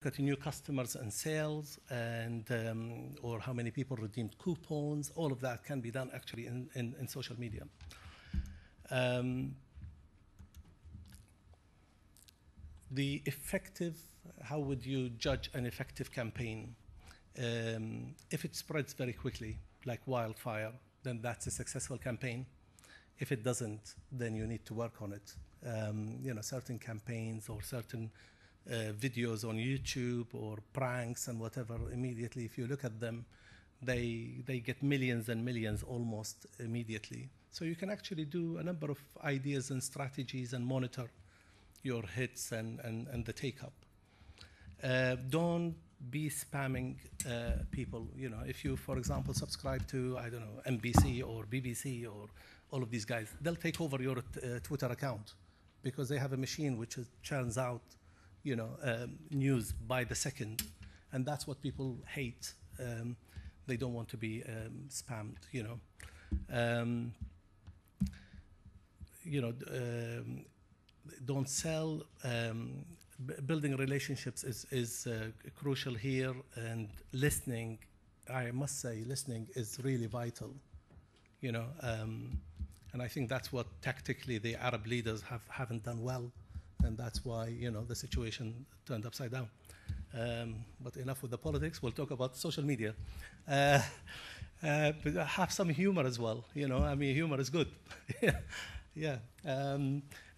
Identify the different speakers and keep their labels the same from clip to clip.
Speaker 1: look at new customers and sales, and or how many people redeemed coupons. All of that can be done actually in social media. The effective, how would you judge an effective campaign? If it spreads very quickly, like wildfire, then that's a successful campaign. If it doesn't, then you need to work on it. Certain campaigns or certain videos on YouTube or pranks and whatever, immediately, if you look at them, they get millions and millions almost immediately. So you can actually do a number of ideas and strategies and monitor your hits and the take-up. Don't be spamming people. If you, for example, subscribe to, I don't know, NBC or BBC or all of these guys, they'll take over your Twitter account because they have a machine which churns out, news by the second, and that's what people hate. They don't want to be spammed. Don't sell. Building relationships is crucial here, and listening, I must say, listening is really vital. And I think that's what tactically the Arab leaders haven't done well, and that's why the situation turned upside down. But enough with the politics. We'll talk about social media. But have some humor as well. Humor is good. Yeah.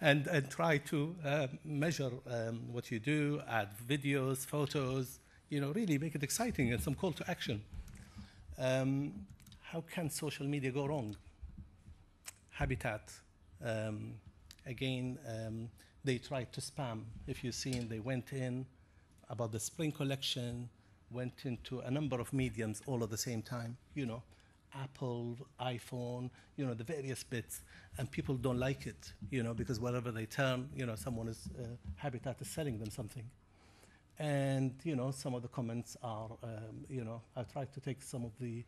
Speaker 1: And try to measure what you do, add videos, photos, really make it exciting and some call to action. How can social media go wrong? Habitat. Again, they tried to spam. If you've seen, they went in about the spring collection, went into a number of mediums all at the same time, Apple, iPhone, the various bits, and people don't like it, because wherever they turn, someone is, Habitat is selling them something. And, some of the comments are, I tried to take some of the,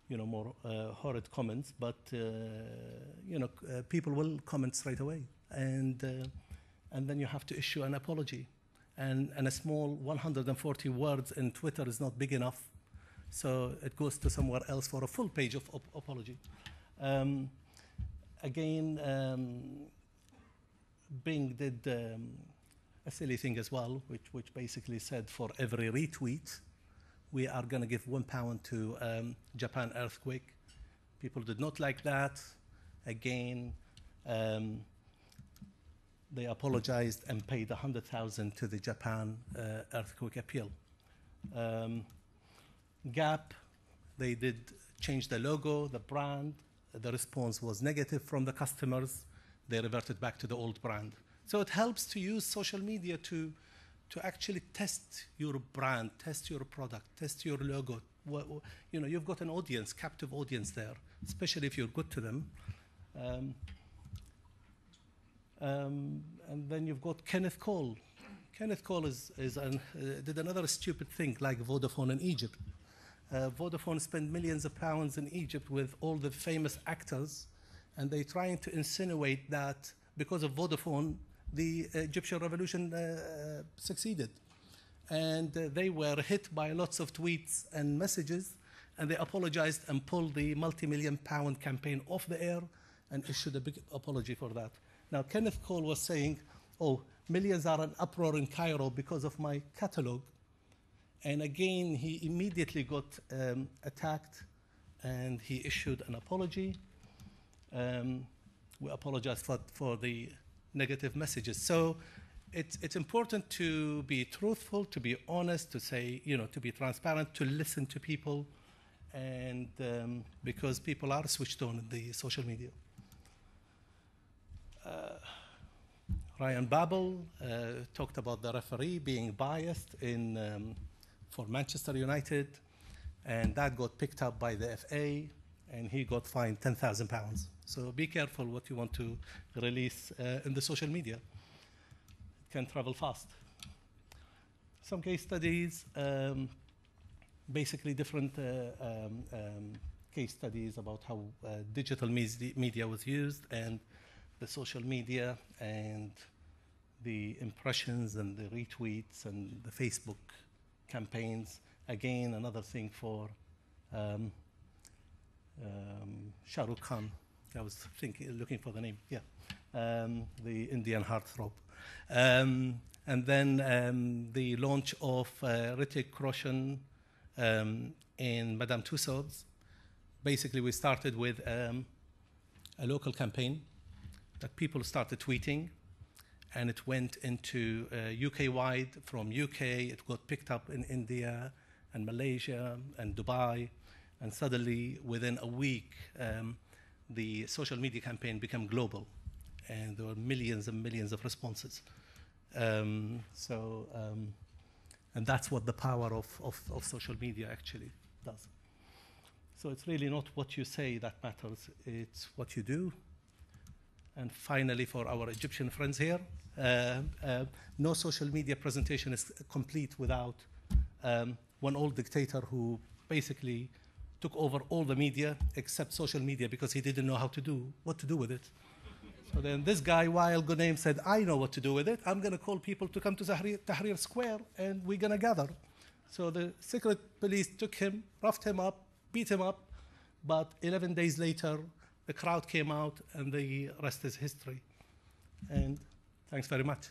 Speaker 1: more horrid comments, but, people will comment straight away. And then you have to issue an apology. And a small 140 words in Twitter is not big enough. So it goes to somewhere else for a full page of apology. Bing did a silly thing as well, which basically said for every retweet, we are going to give £1 to Japan earthquake. People did not like that. Again, they apologized and paid $100,000 to the Japan earthquake appeal. Gap, they did change the logo, the brand. The response was negative from the customers. They reverted back to the old brand. So it helps to use social media to actually test your brand, test your product, test your logo. You've got an audience, captive audience there, especially if you're good to them. And then you've got Kenneth Cole. Kenneth Cole did another stupid thing like Vodafone in Egypt. Vodafone spent millions of pounds in Egypt with all the famous actors, and they're trying to insinuate that because of Vodafone, the Egyptian revolution succeeded. And they were hit by lots of tweets and messages, and they apologized and pulled the multi-million-pound campaign off the air and issued a big apology for that. Now, Kenneth Cole was saying, millions are in uproar in Cairo because of my catalog. And again, he immediately got attacked, and he issued an apology. We apologize for the negative messages. So it's important to be truthful, to be honest, to say, to be transparent, to listen to people, and because people are switched on in the social media. Ryan Babel talked about the referee being biased for Manchester United, and that got picked up by the FA, and he got fined £10,000. So be careful what you want to release in the social media. It can travel fast. Some case studies, basically different case studies about how digital media was used and the social media and the impressions and the retweets and the Facebook campaigns. Again, another thing for Shah Rukh Khan. I was looking for the name. Yeah, the Indian heartthrob. And then the launch of Hrithik Roshan in Madame Tussauds. Basically, we started with a local campaign that people started tweeting, and it went into UK-wide. From UK, it got picked up in India and Malaysia and Dubai, and suddenly, within a week, the social media campaign became global, and there were millions and millions of responses. And that's what the power of social media actually does. So it's really not what you say that matters, it's what you do. And finally, for our Egyptian friends here, no social media presentation is complete without one old dictator who basically took over all the media except social media because he didn't know what to do with it. So then this guy, Wael Ghunaim, said, I know what to do with it. I'm going to call people to come to Tahrir Square, and we're going to gather. So the secret police took him, roughed him up, beat him up, but 11 days later, the crowd came out, and the rest is history. And thanks very much.